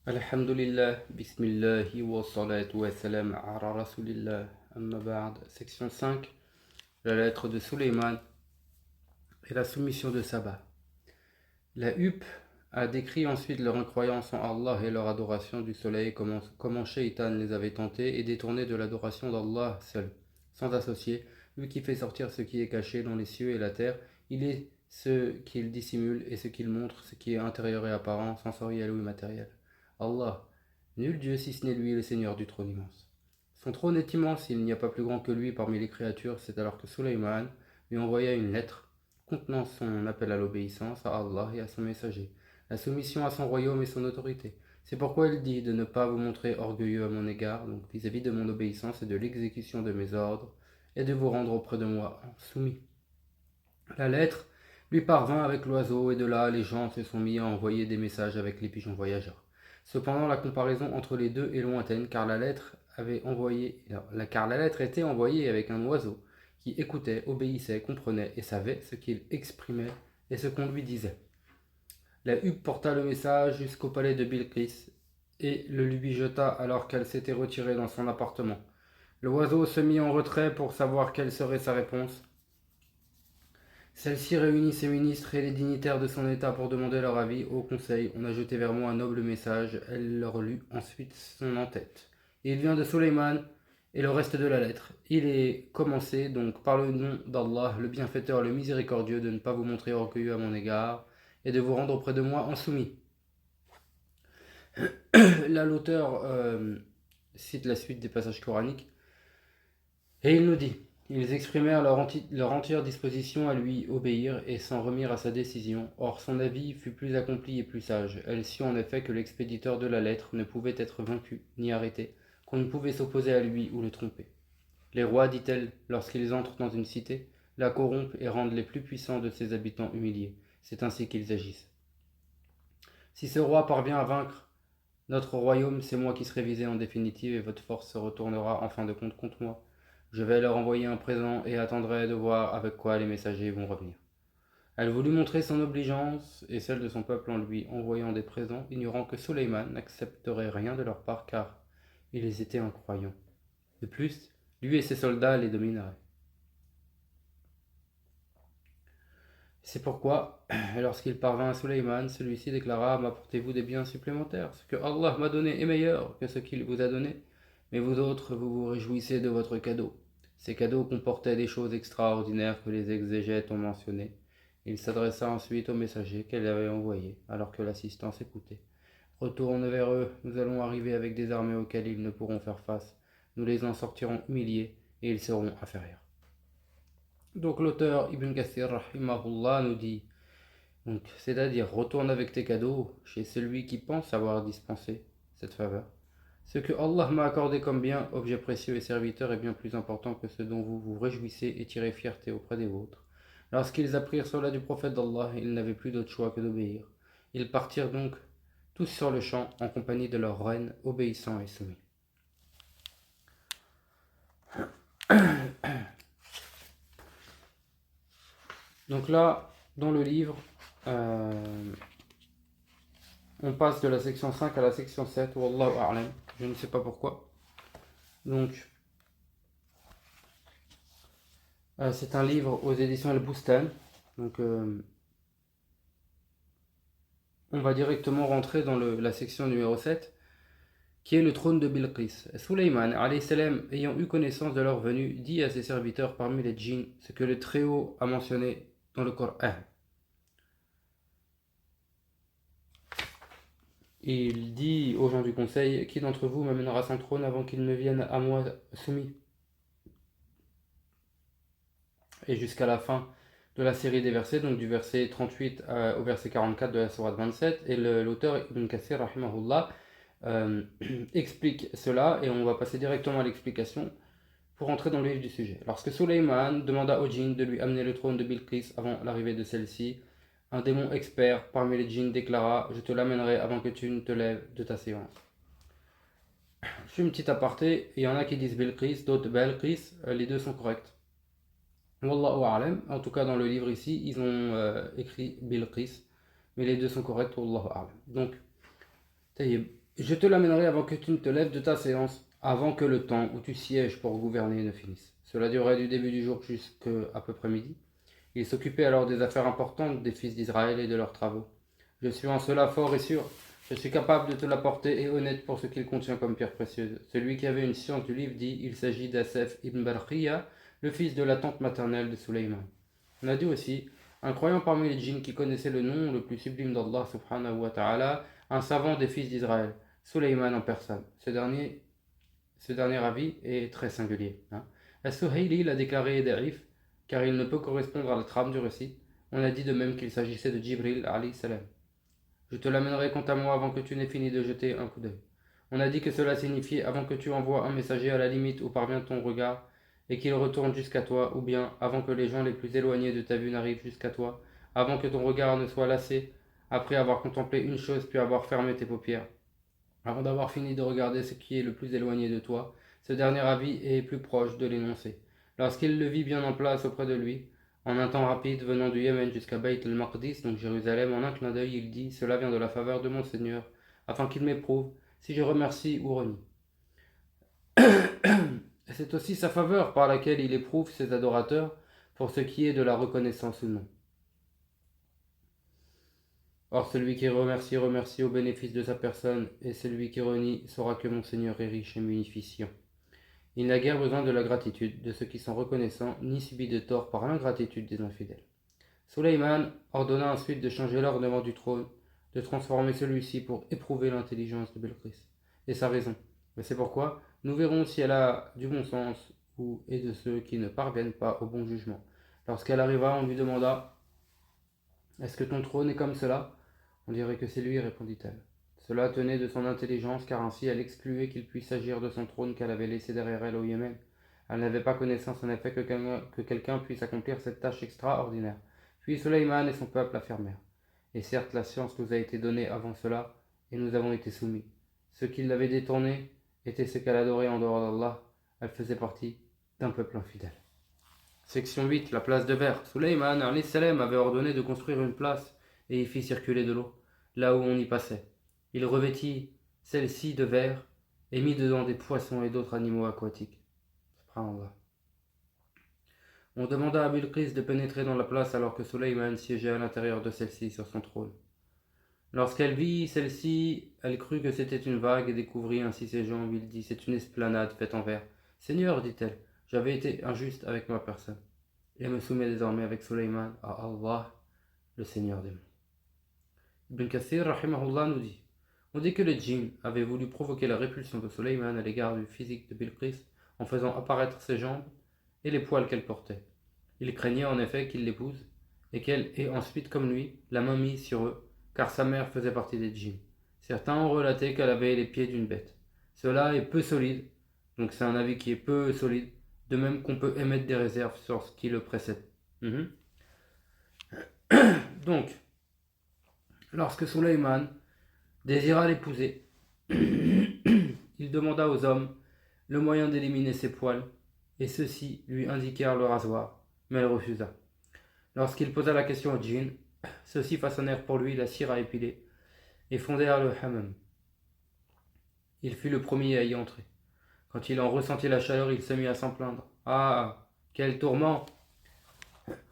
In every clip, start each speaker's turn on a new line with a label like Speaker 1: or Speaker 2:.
Speaker 1: Alhamdulillah, bismillahi wa salatu wa salam ala rasulillah, amma ba'd. Section 5, la lettre de Sulayman et la soumission de Saba. La Huppe a décrit ensuite leur incroyance en Allah et leur adoration du soleil, comment Shaitan les avait tentés et détournés de l'adoration d'Allah seul, sans associé, lui qui fait sortir ce qui est caché dans les cieux et la terre. Il est ce qu'il dissimule et ce qu'il montre, ce qui est intérieur et apparent, sensoriel ou immatériel. Allah, nul Dieu si ce n'est lui le Seigneur du trône immense. Son trône est immense, il n'y a pas plus grand que lui parmi les créatures. C'est alors que Sulayman lui envoya une lettre contenant son appel à l'obéissance à Allah et à son messager, la soumission à son royaume et son autorité. C'est pourquoi il dit de ne pas vous montrer orgueilleux à mon égard, donc vis-à-vis de mon obéissance et de l'exécution de mes ordres, et de vous rendre auprès de moi en soumis. La lettre lui parvint avec l'oiseau, et de là les gens se sont mis à envoyer des messages avec les pigeons voyageurs. Cependant, la comparaison entre les deux est lointaine, car la lettre était envoyée avec un oiseau qui écoutait, obéissait, comprenait et savait ce qu'il exprimait et ce qu'on lui disait. La huppe porta le message jusqu'au palais de Bilqis et le lui jeta alors qu'elle s'était retirée dans son appartement. L'oiseau se mit en retrait pour savoir quelle serait sa réponse. Celle-ci réunit ses ministres et les dignitaires de son état pour demander leur avis. Au conseil, on a jeté vers moi un noble message. Elle leur lut ensuite son en-tête. Il vient de Sulayman et le reste de la lettre. Il est commencé donc par le nom d'Allah, le bienfaiteur, le miséricordieux, de ne pas vous montrer orgueilleux à mon égard et de vous rendre auprès de moi en soumis. Là, l'auteur cite la suite des passages coraniques et il nous dit: ils exprimèrent leur entière disposition à lui obéir et s'en remirent à sa décision. Or son avis fut plus accompli et plus sage. Elle sut en effet que l'expéditeur de la lettre ne pouvait être vaincu ni arrêté, qu'on ne pouvait s'opposer à lui ou le tromper. Les rois, dit-elle, lorsqu'ils entrent dans une cité, la corrompent et rendent les plus puissants de ses habitants humiliés. C'est ainsi qu'ils agissent. Si ce roi parvient à vaincre notre royaume, c'est moi qui serai visé en définitive et votre force se retournera en fin de compte contre moi. Je vais leur envoyer un présent et attendrai de voir avec quoi les messagers vont revenir. Elle voulut montrer son obligeance et celle de son peuple en lui envoyant des présents, ignorant que Sulayman n'accepterait rien de leur part car ils étaient incroyants. De plus, lui et ses soldats les domineraient. C'est pourquoi, lorsqu'il parvint à Sulayman, celui-ci déclara: m'apportez-vous des biens supplémentaires? Ce que Allah m'a donné est meilleur que ce qu'il vous a donné, mais vous autres, vous vous réjouissez de votre cadeau. Ces cadeaux comportaient des choses extraordinaires que les exégètes ont mentionnées. Il s'adressa ensuite au messager qu'elle avait envoyé, alors que l'assistance écoutait. Retourne vers eux, nous allons arriver avec des armées auxquelles ils ne pourront faire face. Nous les en sortirons humiliés et ils seront inférieurs. Donc l'auteur Ibn Kathir rahimahullah nous dit, c'est-à-dire retourne avec tes cadeaux chez celui qui pense avoir dispensé cette faveur. Ce que Allah m'a accordé comme bien, objet précieux et serviteur, est bien plus important que ce dont vous vous réjouissez et tirez fierté auprès des vôtres. Lorsqu'ils apprirent cela du prophète d'Allah, ils n'avaient plus d'autre choix que d'obéir. Ils partirent donc tous sur le champ en compagnie de leur reine, obéissants et soumis. Donc là, dans le livre, on passe de la section 5 à la section 7, Wallahu a'lam, je ne sais pas pourquoi. Donc, c'est un livre aux éditions Al-Bustan. Donc, on va directement rentrer dans la section numéro 7, qui est le trône de Bilqis. Sulayman, alayhi salam, ayant eu connaissance de leur venue, dit à ses serviteurs parmi les djinns ce que le Très-Haut a mentionné dans le Coran. Il dit aux gens du conseil: qui d'entre vous m'amènera son trône avant qu'il ne vienne à moi soumis? Et jusqu'à la fin de la série des versets, donc du verset 38 au verset 44 de la sourate 27, et l'auteur Ibn Kathir rahimahullah explique cela, et on va passer directement à l'explication pour entrer dans le vif du sujet. Lorsque Sulayman demanda au djinn de lui amener le trône de Bilqis avant l'arrivée de celle-ci, un démon expert parmi les djinns déclara: je te l'amènerai avant que tu ne te lèves de ta séance. Je fais une petite aparté, il y en a qui disent Bilqis, d'autres Belqis, les deux sont corrects. Wallahu a'lam, en tout cas dans le livre ici, ils ont écrit Bilqis, mais les deux sont corrects, Wallahu a'lam. Donc, Je te l'amènerai avant que tu ne te lèves de ta séance, avant que le temps où tu sièges pour gouverner ne finisse. Cela durait du début du jour jusqu'à à peu près midi. Il s'occupait alors des affaires importantes des fils d'Israël et de leurs travaux. Je suis en cela fort et sûr. Je suis capable de te l'apporter et honnête pour ce qu'il contient comme pierre précieuse. Celui qui avait une science du livre dit, il s'agit d'Asef ibn Barqiya, le fils de la tante maternelle de Sulayman. On a dit aussi, un croyant parmi les djinns qui connaissait le nom le plus sublime d'Allah subhanahu wa ta'ala, un savant des fils d'Israël, Sulayman en personne. Ce dernier avis est très singulier. As-Suhayli l'a déclaré da'if, car il ne peut correspondre à la trame du récit. On a dit de même qu'il s'agissait de Jibril alayhi salam. Je te l'amènerai quant à moi avant que tu n'aies fini de jeter un coup d'œil. On a dit que cela signifiait avant que tu envoies un messager à la limite où parvient ton regard et qu'il retourne jusqu'à toi, ou bien avant que les gens les plus éloignés de ta vue n'arrivent jusqu'à toi, avant que ton regard ne soit lassé, après avoir contemplé une chose puis avoir fermé tes paupières. Avant d'avoir fini de regarder ce qui est le plus éloigné de toi, ce dernier avis est plus proche de l'énoncé. Lorsqu'il le vit bien en place auprès de lui, en un temps rapide, venant du Yémen jusqu'à Bayt el-Maqdis, donc Jérusalem, en un clin d'œil, il dit, cela vient de la faveur de mon Seigneur, afin qu'il m'éprouve, si je remercie ou renie. C'est aussi sa faveur par laquelle il éprouve ses adorateurs pour ce qui est de la reconnaissance ou non. Or, celui qui remercie, remercie au bénéfice de sa personne, et celui qui renie saura que mon Seigneur est riche et munificient. Il n'a guère besoin de la gratitude de ceux qui sont reconnaissants, ni subit de tort par l'ingratitude des infidèles. Sulayman ordonna ensuite de changer l'ornement du trône, de transformer celui-ci pour éprouver l'intelligence de Belkris et sa raison. Mais c'est pourquoi nous verrons si elle a du bon sens ou est de ceux qui ne parviennent pas au bon jugement. Lorsqu'elle arriva, on lui demanda « Est-ce que ton trône est comme cela ?» On dirait que c'est lui, répondit-elle. Cela tenait de son intelligence, car ainsi elle excluait qu'il puisse s'agir de son trône qu'elle avait laissé derrière elle au Yémen. Elle n'avait pas connaissance en effet que quelqu'un puisse accomplir cette tâche extraordinaire. Puis Sulayman et son peuple affirmèrent. Et certes, la science nous a été donnée avant cela, et nous avons été soumis. Ceux qui l'avaient détournée étaient ceux qu'elle adorait en dehors d'Allah. Elle faisait partie d'un peuple infidèle. Section 8. La place de verre. Sulayman alayhi salam avait ordonné de construire une place et y fit circuler de l'eau, là où on y passait. Il revêtit celle-ci de verre et mit dedans des poissons et d'autres animaux aquatiques. Subhanallah. On demanda à Bilqis de pénétrer dans la place alors que Sulayman siégeait à l'intérieur de celle-ci sur son trône. Lorsqu'elle vit celle-ci, elle crut que c'était une vague et découvrit ainsi ses jambes. Il dit, c'est une esplanade faite en verre. Seigneur, dit-elle, j'avais été injuste avec ma personne et me soumets désormais avec Sulayman à Allah, le Seigneur des mondes. Ibn Kathir, rahimahullah, nous dit, on dit que les djinns avaient voulu provoquer la répulsion de Sulayman à l'égard du physique de Bilqis en faisant apparaître ses jambes et les poils qu'elle portait. Il craignait en effet qu'il l'épouse et qu'elle ait ensuite comme lui la main mise sur eux, car sa mère faisait partie des djinns. Certains ont relaté qu'elle avait les pieds d'une bête. Cela est peu solide, donc c'est un avis qui est peu solide, de même qu'on peut émettre des réserves sur ce qui le précède. Donc, lorsque Sulayman désira l'épouser, il demanda aux hommes le moyen d'éliminer ses poils, et ceux-ci lui indiquèrent le rasoir, mais elle refusa. Lorsqu'il posa la question aux djinns, ceux-ci façonnèrent pour lui la cire à épiler et fondèrent le hammam. Il fut le premier à y entrer. Quand il en ressentit la chaleur, il se mit à s'en plaindre. Ah, quel tourment!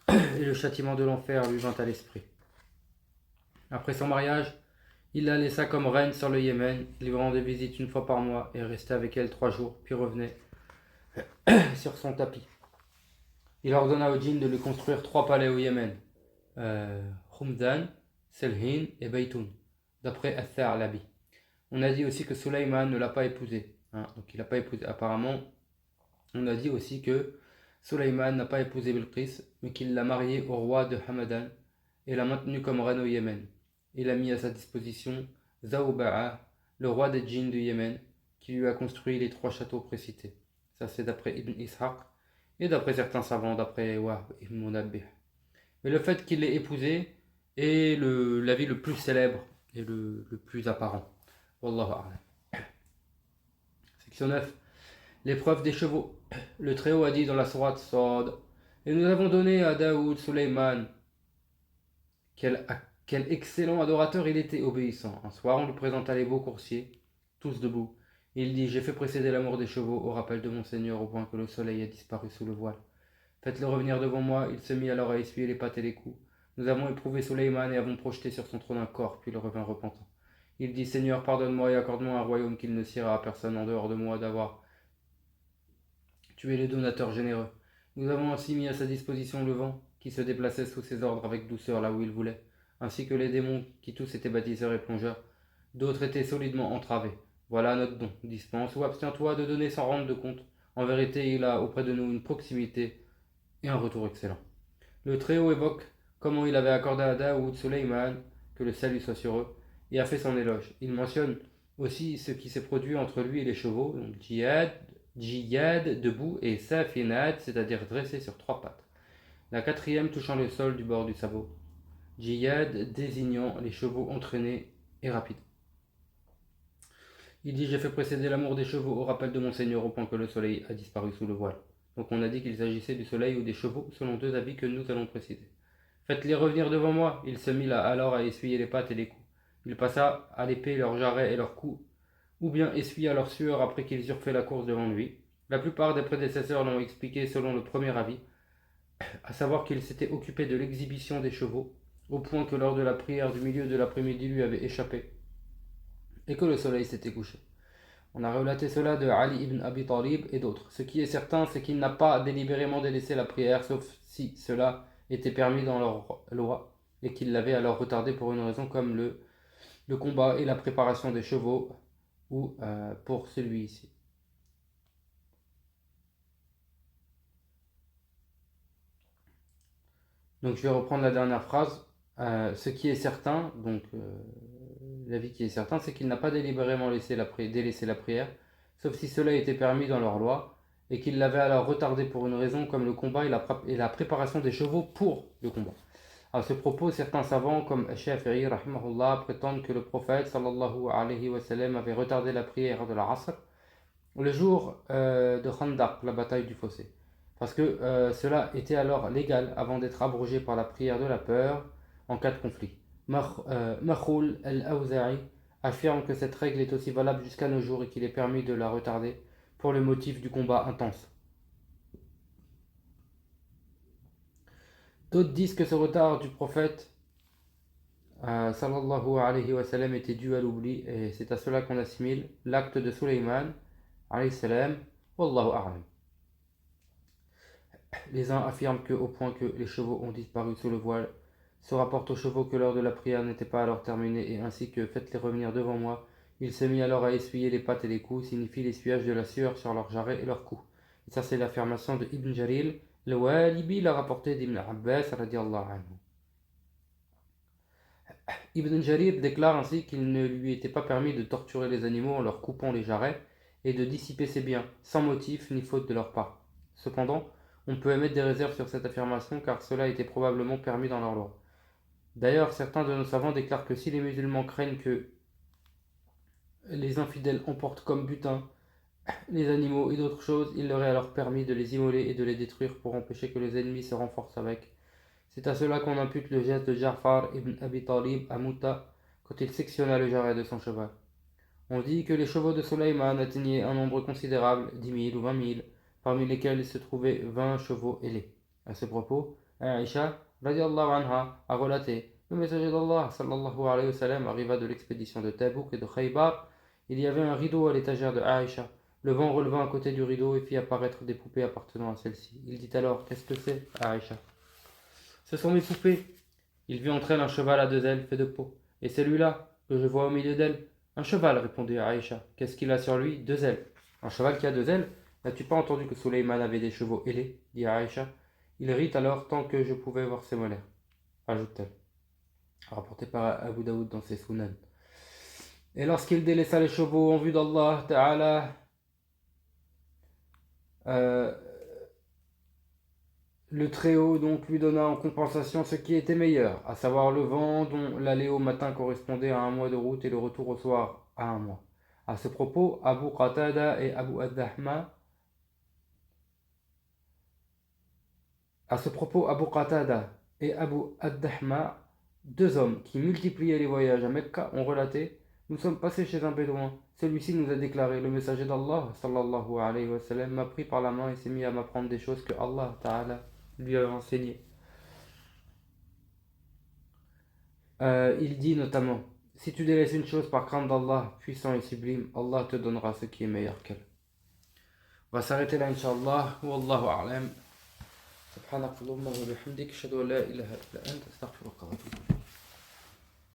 Speaker 1: Et le châtiment de l'enfer lui vint à l'esprit. Après son mariage, il la laissa comme reine sur le Yémen. Il lui rendait visite une fois par mois et restait avec elle 3 jours, puis revenait sur son tapis. Il ordonna aux djinns de lui construire 3 palais au Yémen, Khumdan, Selhin et Baytoun, d'après Ath-Tha'labi. On a dit aussi que Sulayman ne l'a pas épousée. Donc il n'a pas épousé. Apparemment, on a dit aussi que Sulayman n'a pas épousé Bilqis, mais qu'il l'a mariée au roi de Hamadan et l'a maintenue comme reine au Yémen. Il a mis à sa disposition Zawba'a, le roi des djinns du Yémen, qui lui a construit les 3 châteaux précités. Ça c'est d'après Ibn Ishaq et d'après certains savants, d'après Wahb ibn Munabbih. Mais le fait qu'il l'ait épousée est l'avis le plus célèbre et le plus apparent. Wallahu a'lam. Section 9. L'épreuve des chevaux. Le Très-Haut a dit dans la sourate Sad, et nous avons donné à Daoud, Sulayman, quel excellent adorateur il était obéissant. Un soir, on lui présenta les beaux coursiers tous debout. Il dit, j'ai fait précéder l'amour des chevaux au rappel de mon Seigneur au point que le soleil a disparu sous le voile. Faites-le revenir devant moi. Il se mit alors à essuyer les pattes et les coups. Nous avons éprouvé Sulayman et avons projeté sur son trône un corps, puis il revint repentant. Il dit, Seigneur, pardonne-moi et accorde-moi un royaume qu'il ne siera à personne en dehors de moi d'avoir tué les donateurs généreux. Nous avons ainsi mis à sa disposition le vent, qui se déplaçait sous ses ordres avec douceur là où il voulait, ainsi que les démons, qui tous étaient bâtisseurs et plongeurs. D'autres étaient solidement entravés. Voilà notre don. Dispense ou abstiens-toi de donner sans rendre de compte. En vérité, il a auprès de nous une proximité et un retour excellent. Le Très-Haut évoque comment il avait accordé à Daoud Sulayman, que le salut soit sur eux, et a fait son éloge. Il mentionne aussi ce qui s'est produit entre lui et les chevaux, donc djihad debout, et safinat, c'est-à-dire dressé sur trois pattes. La quatrième touchant le sol du bord du sabot. Djihad désignant les chevaux entraînés et rapides. Il dit, j'ai fait précéder l'amour des chevaux au rappel de mon Seigneur au point que le soleil a disparu sous le voile. Donc on a dit qu'il s'agissait du soleil ou des chevaux, selon deux avis que nous allons préciser. Faites-les revenir devant moi. Il se mit là alors à essuyer les pattes et les coups. Il passa à l'épée leurs jarrets et leurs coups, ou bien essuya leur sueur après qu'ils eurent fait la course devant lui. La plupart des prédécesseurs l'ont expliqué selon le premier avis, à savoir qu'il s'était occupé de l'exhibition des chevaux, au point que lors de la prière du milieu de l'après-midi lui avait échappé, et que le soleil s'était couché. On a relaté cela de Ali ibn Abi Talib et d'autres. Ce qui est certain, c'est qu'il n'a pas délibérément délaissé la prière, sauf si cela était permis dans leur loi, et qu'il l'avait alors retardé pour une raison comme le combat et la préparation des chevaux, ou pour celui-ci. Donc je vais reprendre la dernière phrase. Ce qui est certain, donc l'avis qui est certain, c'est qu'il n'a pas délibérément délaissé la prière, sauf si cela était permis dans leur loi, et qu'il l'avait alors retardé pour une raison comme le combat et la préparation des chevaux pour le combat. À ce propos, certains savants comme Shafi'i rahimahullah prétendent que le prophète sallallahu alayhi wa sallam avait retardé la prière de la Asr le jour de Khandaq, la bataille du fossé, parce que cela était alors légal avant d'être abrogé par la prière de la peur en cas de conflit. Makhoul al-Awza'i affirme que cette règle est aussi valable jusqu'à nos jours et qu'il est permis de la retarder pour le motif du combat intense. D'autres disent que ce retard du prophète sallallahu alayhi wa sallam était dû à l'oubli, et c'est à cela qu'on assimile l'acte de Sulayman alayhi salam. Wallahu a'lam. Les uns affirment qu'au point que les chevaux ont disparu sous le voile, se rapporte aux chevaux que l'heure de la prière n'était pas alors terminée, et ainsi que faites-les revenir devant moi. Il se mit alors à essuyer les pattes et les coups, signifie l'essuiage de la sueur sur leurs jarrets et leurs coups. Et ça, c'est l'affirmation de Ibn Jarir. Le Walibi l'a rapporté d'Ibn Abbas radiallahu anhu. Ibn Jarir déclare ainsi qu'il ne lui était pas permis de torturer les animaux en leur coupant les jarrets et de dissiper ses biens, sans motif ni faute de leur part. Cependant, on peut émettre des réserves sur cette affirmation car cela était probablement permis dans leur loi. D'ailleurs, certains de nos savants déclarent que si les musulmans craignent que les infidèles emportent comme butin les animaux et d'autres choses, il leur est alors permis de les immoler et de les détruire pour empêcher que les ennemis se renforcent avec. C'est à cela qu'on impute le geste de Ja'far ibn Abi Talib à Mouta quand il sectionna le jarret de son cheval. On dit que les chevaux de Sulayman atteignaient un nombre considérable, 10 000 ou 20 000, parmi lesquels il se trouvaient 20 chevaux ailés. À ce propos, Aïcha radiallahu anha a relaté: le messager d'Allah sallallahu alayhi wa sallam arriva de l'expédition de Tabouk et de Khaybar. Il y avait un rideau à l'étagère de Aïcha. Le vent releva un côté du rideau et fit apparaître des poupées appartenant à celle-ci. Il dit alors: qu'est-ce que c'est, à Aïcha? Ce sont mes poupées. Il vit entre elles un cheval à deux ailes fait de peau. Et celui-là, que je vois au milieu d'elles? Un cheval, répondit Aïcha. Qu'est-ce qu'il a sur lui? Deux ailes. Un cheval qui a deux ailes? N'as-tu pas entendu que Sulayman avait des chevaux ailés? Dit Aïcha. Il rit alors tant que je pouvais voir ses molaires, ajoute-t-elle. Rapporté par Abu Daoud dans ses Sunan. Et lorsqu'il délaissa les chevaux en vue d'Allah Ta'ala, le Très-Haut donc lui donna en compensation ce qui était meilleur, à savoir le vent dont l'aller au matin correspondait à un mois de route et le retour au soir à un mois. À ce propos, Abu Qatada et Abu Ad-Dahma deux hommes qui multipliaient les voyages à Mecca, ont relaté Nous sommes passés chez un bédouin. Celui-ci nous a déclaré: le messager d'Allah, sallallahu alayhi wa sallam, m'a pris par la main et s'est mis à m'apprendre des choses que Allah ta'ala lui a enseignées. Il dit notamment: si tu délaisses une chose par crainte d'Allah, puissant et sublime, Allah te donnera ce qui est meilleur qu'elle. On va s'arrêter là, Inch'Allah. Wallahu a'lam. Subhanakallahumma wa bihamdik, ashhadu an la ilaha illa anta, astaghfiruka wa atubu.